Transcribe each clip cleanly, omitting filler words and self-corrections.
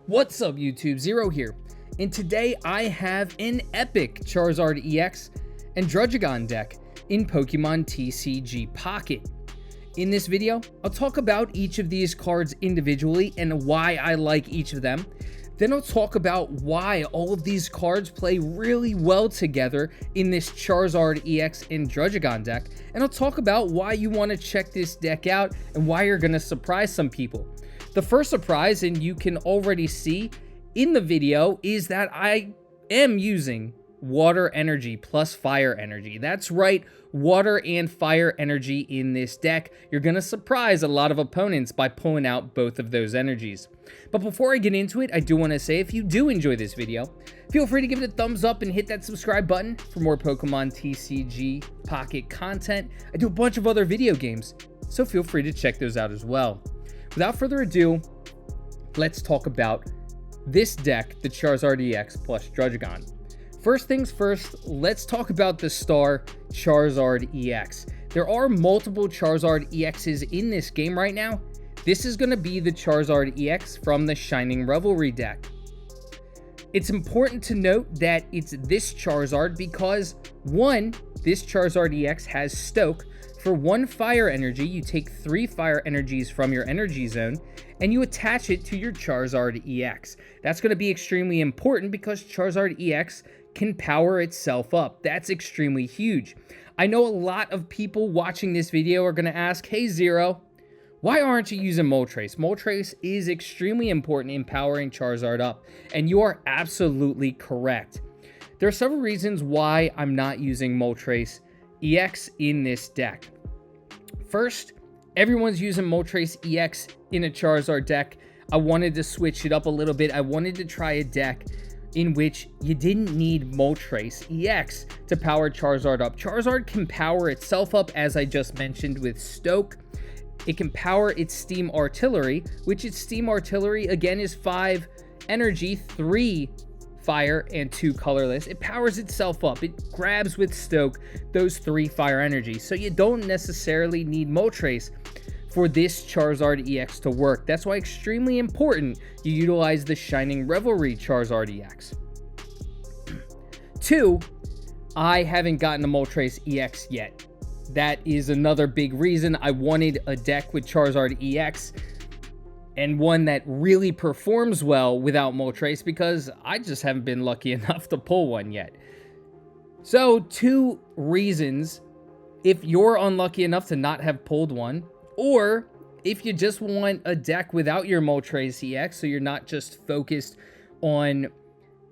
What's up YouTube, Zero here, and today I have an epic Charizard EX and Druddigon deck in Pokemon TCG Pocket. In this video, I'll talk about each of these cards individually and why I like each of them. Then I'll talk about why all of these cards play really well together in this Charizard EX and Druddigon deck, and I'll talk about why you want to check this deck out and why you're going to surprise some people. The first surprise, and you can already see in the video, is that I am using water energy plus fire energy. That's right, water and fire energy in this deck. You're going to surprise a lot of opponents by pulling out both of those energies. But before I get into it, I do want to say, if you do enjoy this video, feel free to give it a thumbs up and hit that subscribe button for more Pokemon TCG Pocket content. I do a bunch of other video games, so feel free to check those out as well. Without further ado, let's talk about this deck, the Charizard EX plus Druddigon. First things first, let's talk about the star Charizard EX. There are multiple Charizard EXs in this game right now. This is going to be the Charizard EX from the Shining Revelry deck. It's important to note that it's this Charizard because, one, this Charizard EX has Stoke. For 1 fire energy, you take 3 fire energies from your energy zone and you attach it to your Charizard EX. That's going to be extremely important because Charizard EX can power itself up. That's extremely huge. I know a lot of people watching this video are going to ask, hey Zero, why aren't you using Moltres? Moltres is extremely important in powering Charizard up, and you are absolutely correct. There are several reasons why I'm not using Moltres EX in this deck. First, everyone's using Moltres EX in a Charizard deck. I wanted to switch it up a little bit. I wanted to try a deck in which you didn't need Moltres EX to power Charizard up. Charizard can power itself up, as I just mentioned, with Stoke. It can power its Steam Artillery, which its Steam Artillery, again, is 5 energy, 3 fire, and 2 colorless. It powers itself up. It grabs with Stoke those 3 fire energy. So you don't necessarily need Moltres for this Charizard EX to work. That's why extremely important you utilize the Shining Revelry Charizard EX. 2, I haven't gotten a Moltres EX yet. That is another big reason I wanted a deck with Charizard EX and one that really performs well without Moltres, because I just haven't been lucky enough to pull one yet. So 2 reasons if you're unlucky enough to not have pulled one, or if you just want a deck without your Moltres EX, so you're not just focused on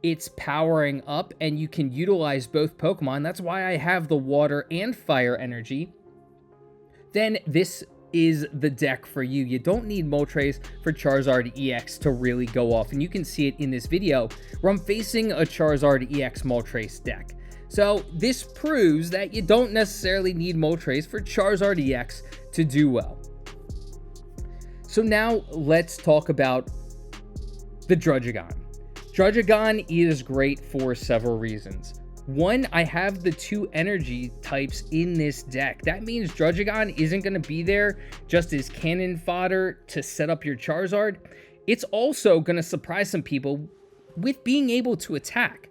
its powering up and you can utilize both Pokemon. That's why I have the water and fire energy. Then this is the deck for you. You don't need Moltres for Charizard EX to really go off, and you can see it in this video where I'm facing a Charizard EX Moltres deck. So this proves that you don't necessarily need Moltres for Charizard EX to do well. So now let's talk about the Druddigon. Druddigon is great for several reasons. 1, I have the 2 energy types in this deck. That means Druddigon isn't going to be there just as cannon fodder to set up your Charizard. It's also going to surprise some people with being able to attack.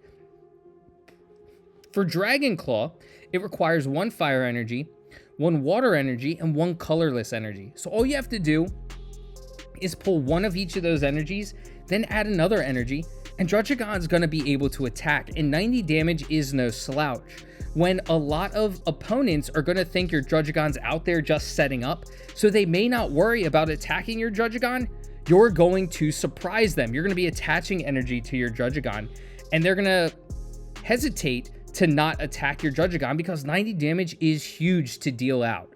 For Dragon Claw, it requires 1 fire energy, 1 water energy, and 1 colorless energy. So all you have to do is pull 1 of each of those energies, then add another energy, and Druddigon's going to be able to attack, and 90 damage is no slouch. When a lot of opponents are going to think your Druddigon's out there just setting up, so they may not worry about attacking your Druddigon, you're going to surprise them. You're going to be attaching energy to your Druddigon, and they're going to hesitate to not attack your Druddigon because 90 damage is huge to deal out.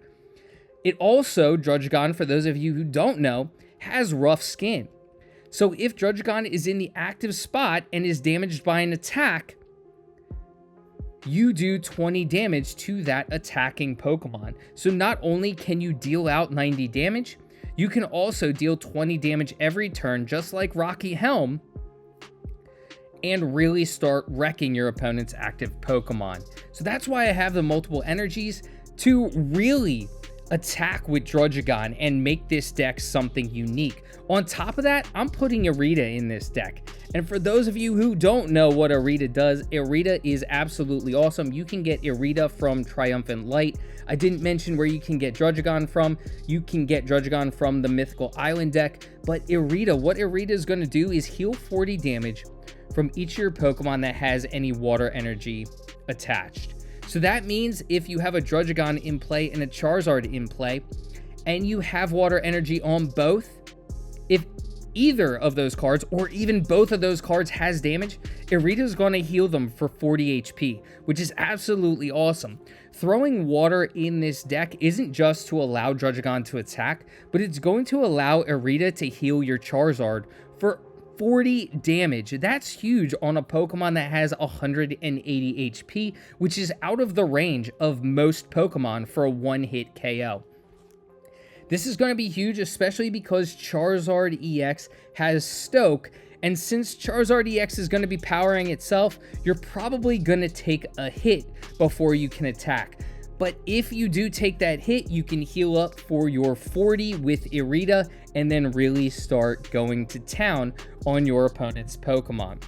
It also, Druddigon, for those of you who don't know, has rough skin. So if Druddigon is in the active spot and is damaged by an attack, you do 20 damage to that attacking Pokemon. So not only can you deal out 90 damage, you can also deal 20 damage every turn, just like Rocky Helm, and really start wrecking your opponent's active Pokemon. So that's why I have the multiple energies to really attack with Druddigon and make this deck something unique. On top of that, I'm putting Erika in this deck. And for those of you who don't know what Erika does, Erika is absolutely awesome. You can get Erika from Triumphant Light. I didn't mention where you can get Druddigon from. You can get Druddigon from the Mythical Island deck. But Erika, what Erika is going to do is heal 40 damage from each of your Pokemon that has any water energy attached. So that means if you have a Druddigon in play and a Charizard in play, and you have water energy on both, if either of those cards or even both of those cards has damage, Erika is going to heal them for 40 HP, which is absolutely awesome. Throwing water in this deck isn't just to allow Druddigon to attack, but it's going to allow Erika to heal your Charizard for 40 damage. That's huge on a Pokemon that has 180 HP, which is out of the range of most Pokemon for a one-hit KO. This is going to be huge, especially because Charizard EX has Stoke, and since Charizard EX is going to be powering itself, you're probably going to take a hit before you can attack. But if you do take that hit, you can heal up for your 40 with Erika and then really start going to town on your opponent's Pokemon.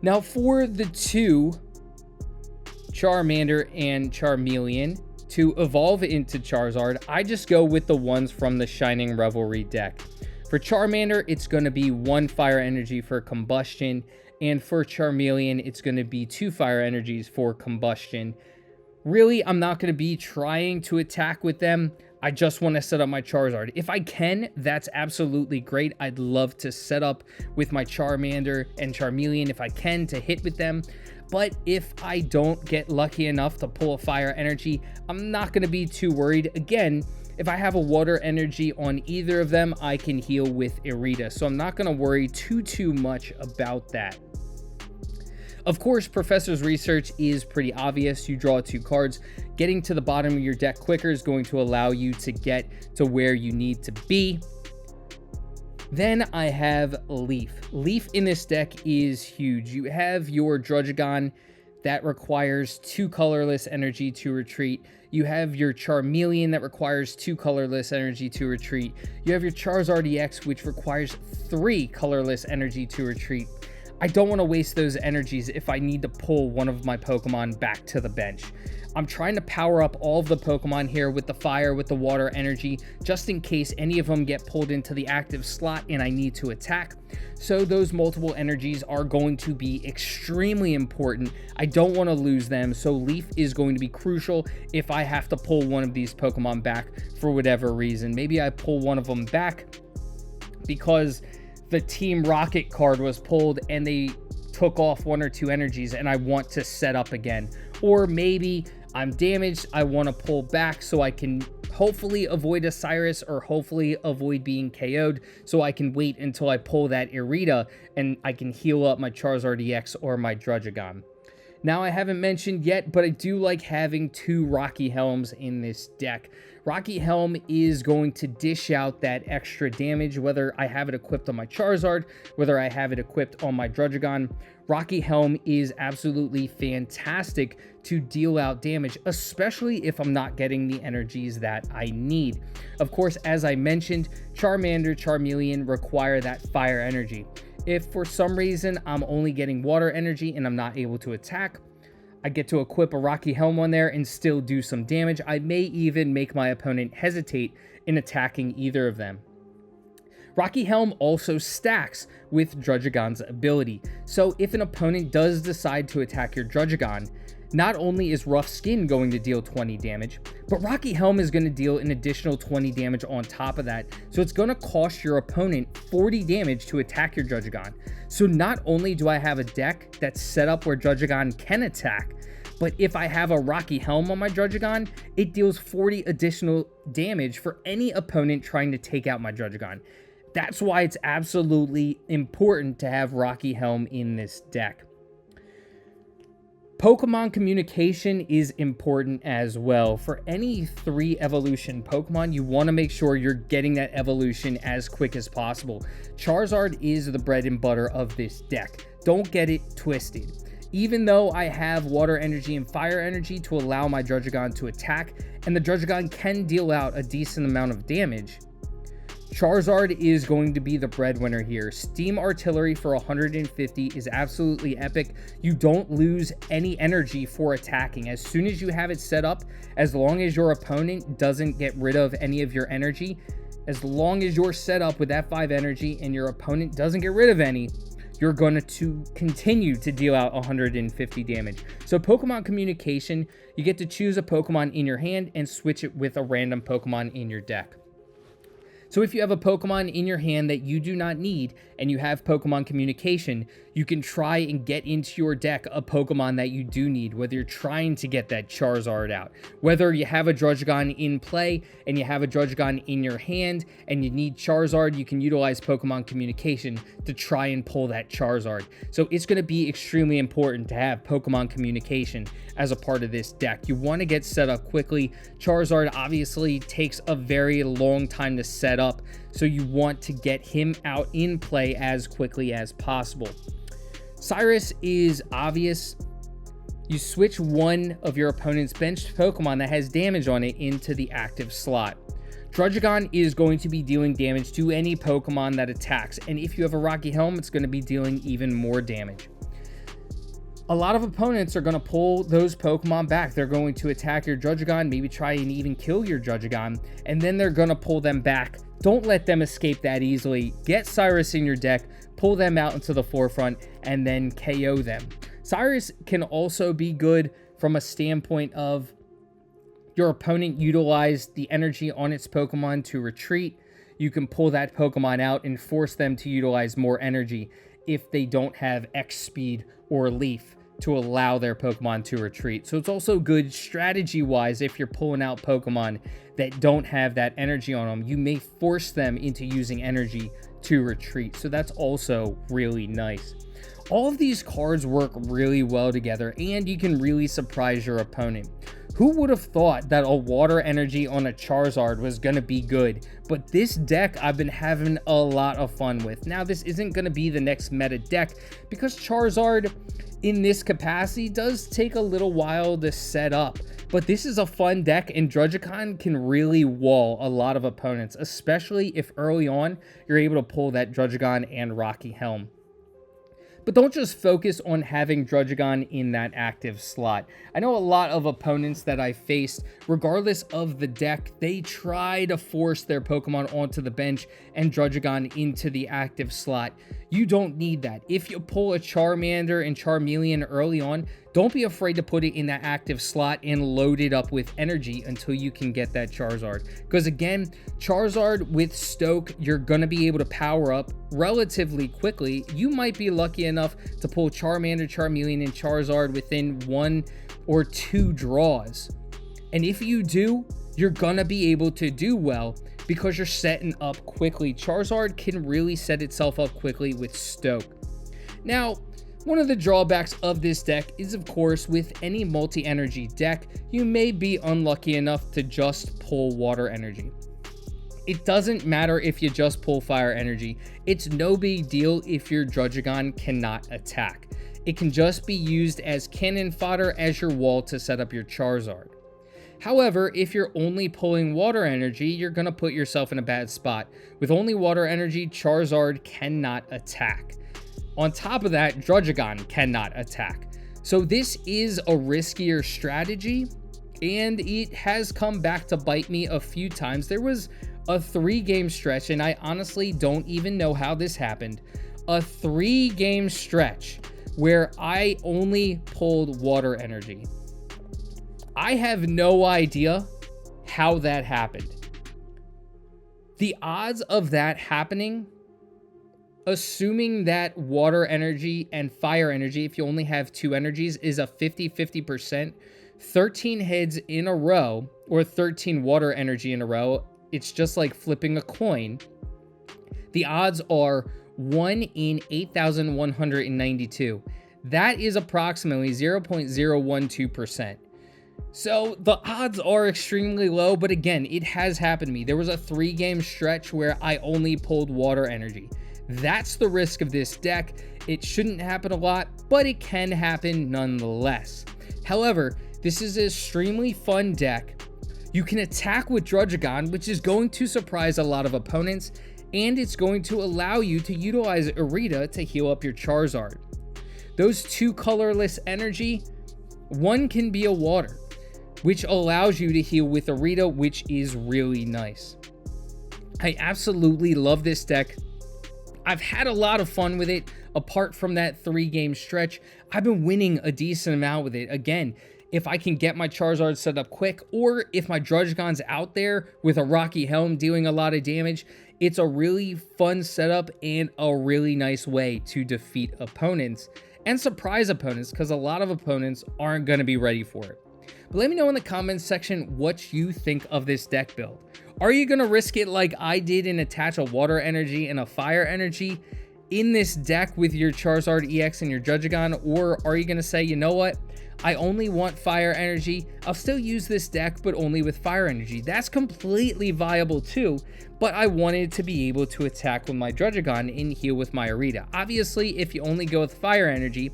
Now for the two, Charmander and Charmeleon, to evolve into Charizard, I just go with the ones from the Shining Revelry deck. For Charmander, it's going to be 1 fire energy for combustion, and for Charmeleon, it's going to be 2 fire energies for combustion. Really, I'm not going to be trying to attack with them. I just want to set up my Charizard. If I can, that's absolutely great. I'd love to set up with my Charmander and Charmeleon if I can to hit with them. But if I don't get lucky enough to pull a fire energy, I'm not going to be too worried. Again, if I have a water energy on either of them, I can heal with Erika. So I'm not going to worry too much about that. Of course, Professor's research is pretty obvious. You draw 2 cards. Getting to the bottom of your deck quicker is going to allow you to get to where you need to be. Then I have Leaf. Leaf in this deck is huge. You have your Druddigon that requires 2 colorless energy to retreat. You have your Charmeleon that requires 2 colorless energy to retreat. You have your Charizard EX, which requires 3 colorless energy to retreat. I don't want to waste those energies if I need to pull one of my Pokemon back to the bench. I'm trying to power up all of the Pokemon here with the fire, with the water energy, just in case any of them get pulled into the active slot and I need to attack. So those multiple energies are going to be extremely important. I don't want to lose them, so Leaf is going to be crucial if I have to pull one of these Pokemon back for whatever reason. Maybe I pull one of them back because the Team Rocket card was pulled and they took off 1 or 2 energies and I want to set up again. Or maybe I'm damaged, I want to pull back so I can hopefully avoid a Cyrus or hopefully avoid being KO'd, so I can wait until I pull that Erika and I can heal up my Charizard EX or my Druddigon. Now, I haven't mentioned yet, but I do like having 2 Rocky Helms in this deck. Rocky Helm is going to dish out that extra damage, whether I have it equipped on my Charizard, whether I have it equipped on my Druddigon. Rocky Helm is absolutely fantastic to deal out damage, especially if I'm not getting the energies that I need. Of course, as I mentioned, Charmander, Charmeleon require that fire energy. If for some reason I'm only getting water energy and I'm not able to attack, I get to equip a Rocky Helm on there and still do some damage. I may even make my opponent hesitate in attacking either of them. Rocky Helm also stacks with Druddigon's ability. So if an opponent does decide to attack your Druddigon, not only is Rough Skin going to deal 20 damage, but Rocky Helm is going to deal an additional 20 damage on top of that. So it's going to cost your opponent 40 damage to attack your Druddigon. So not only do I have a deck that's set up where Druddigon can attack, but if I have a Rocky Helm on my Druddigon, it deals 40 additional damage for any opponent trying to take out my Druddigon. That's why it's absolutely important to have Rocky Helm in this deck. Pokemon communication is important as well. For any 3 evolution Pokemon, you want to make sure you're getting that evolution as quick as possible. Charizard is the bread and butter of this deck. Don't get it twisted. even though I have water energy and fire energy to allow my Druddigon to attack, and the Druddigon can deal out a decent amount of damage, Charizard is going to be the breadwinner here. Steam Artillery for 150 is absolutely epic. You don't lose any energy for attacking. As soon as you have it set up, as long as your opponent doesn't get rid of any of your energy, as long as you're set up with that 5 energy and your opponent doesn't get rid of any, you're going to continue to deal out 150 damage. So Pokemon Communication, you get to choose a Pokemon in your hand and switch it with a random Pokemon in your deck. So if you have a Pokemon in your hand that you do not need and you have Pokemon Communication, you can try and get into your deck a Pokemon that you do need, whether you're trying to get that Charizard out, whether you have a Druddigon in play and you have a Druddigon in your hand and you need Charizard, you can utilize Pokemon Communication to try and pull that Charizard. So it's going to be extremely important to have Pokemon Communication as a part of this deck. You want to get set up quickly. Charizard obviously takes a very long time to set up, so you want to get him out in play as quickly as possible. Cyrus is obvious. You switch one of your opponent's benched Pokemon that has damage on it into the active slot. Druddigon is going to be dealing damage to any Pokemon that attacks, and if you have a Rocky Helm, it's going to be dealing even more damage. A lot of opponents are going to pull those Pokemon back. They're going to attack your Druddigon, maybe try and even kill your Druddigon, and then they're going to pull them back. Don't let them escape that easily. Get Cyrus in your deck, pull them out into the forefront, and then KO them. Cyrus can also be good from a standpoint of your opponent utilized the energy on its Pokemon to retreat. You can pull that Pokemon out and force them to utilize more energy if they don't have X speed or Leaf to allow their Pokemon to retreat. So it's also good strategy-wise if you're pulling out Pokemon that don't have that energy on them. You may force them into using energy to retreat. So that's also really nice. All of these cards work really well together, and you can really surprise your opponent. Who would have thought that a water energy on a Charizard was going to be good? But this deck I've been having a lot of fun with. Now, this isn't going to be the next meta deck because Charizard in this capacity does take a little while to set up. But this is a fun deck, and Druddigon can really wall a lot of opponents, especially if early on you're able to pull that Druddigon and Rocky Helm. But don't just focus on having Druddigon in that active slot. I know a lot of opponents that I faced, regardless of the deck, they try to force their Pokemon onto the bench and Druddigon into the active slot. You don't need that. If you pull a Charmander and Charmeleon early on, don't be afraid to put it in that active slot and load it up with energy until you can get that Charizard. Because again, Charizard with Stoke, you're going to be able to power up relatively quickly. You might be lucky enough to pull Charmander, Charmeleon, and Charizard within 1 or 2 draws. And if you do, you're going to be able to do well because you're setting up quickly. Charizard can really set itself up quickly with Stoke. Now, one of the drawbacks of this deck is, of course, with any multi-energy deck, you may be unlucky enough to just pull water energy. It doesn't matter if you just pull fire energy. It's no big deal if your Druddigon cannot attack. It can just be used as cannon fodder as your wall to set up your Charizard. However, if you're only pulling water energy, you're going to put yourself in a bad spot. With only water energy, Charizard cannot attack. On top of that, Druddigon cannot attack. So this is a riskier strategy, and it has come back to bite me a few times. There was a 3-game stretch, and I honestly don't even know how this happened. A 3-game stretch where I only pulled water energy. I have no idea how that happened. The odds of that happening, assuming that water energy and fire energy, if you only have 2 energies, is a 50-50%, 13 heads in a row, or 13 water energy in a row, it's just like flipping a coin. The odds are 1 in 8,192. That is approximately 0.012%. So the odds are extremely low, but again, it has happened to me. There was a 3-game stretch where I only pulled water energy. That's the risk of this deck. It shouldn't happen a lot, but it can happen nonetheless. However, this is an extremely fun deck. You can attack with Druddigon, which is going to surprise a lot of opponents, and it's going to allow you to utilize Erika to heal up your Charizard. Those two colorless energy, one can be a water, which allows you to heal with Erika, which is really nice. I absolutely love this deck. I've had a lot of fun with it. Apart from that 3-game stretch, I've been winning a decent amount with it. Again, if I can get my Charizard set up quick, or if my Druddigon's out there with a Rocky Helm dealing a lot of damage, it's a really fun setup and a really nice way to defeat opponents and surprise opponents, because a lot of opponents aren't going to be ready for it. But let me know in the comments section what you think of this deck build. Are you going to risk it like I did and attach a water energy and a fire energy in this deck with your Charizard EX and your Druddigon? Or are you going to say, you know what, I only want fire energy, I'll still use this deck but only with fire energy? That's completely viable too, but I wanted to be able to attack with my Druddigon and heal with my Erika. Obviously, if you only go with fire energy,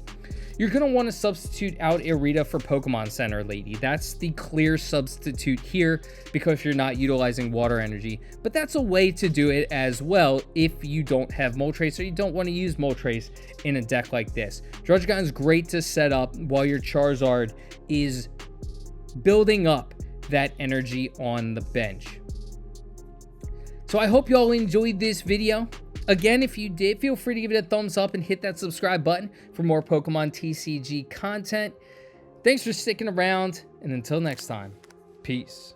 you're going to want to substitute out Erika for Pokemon Center Lady. That's the clear substitute here because you're not utilizing water energy. But that's a way to do it as well if you don't have Moltres or you don't want to use Moltres in a deck like this. Druddigon is great to set up while your Charizard is building up that energy on the bench. So I hope you all enjoyed this video. Again, if you did, feel free to give it a thumbs up and hit that subscribe button for more Pokemon TCG content. Thanks for sticking around, and until next time, peace.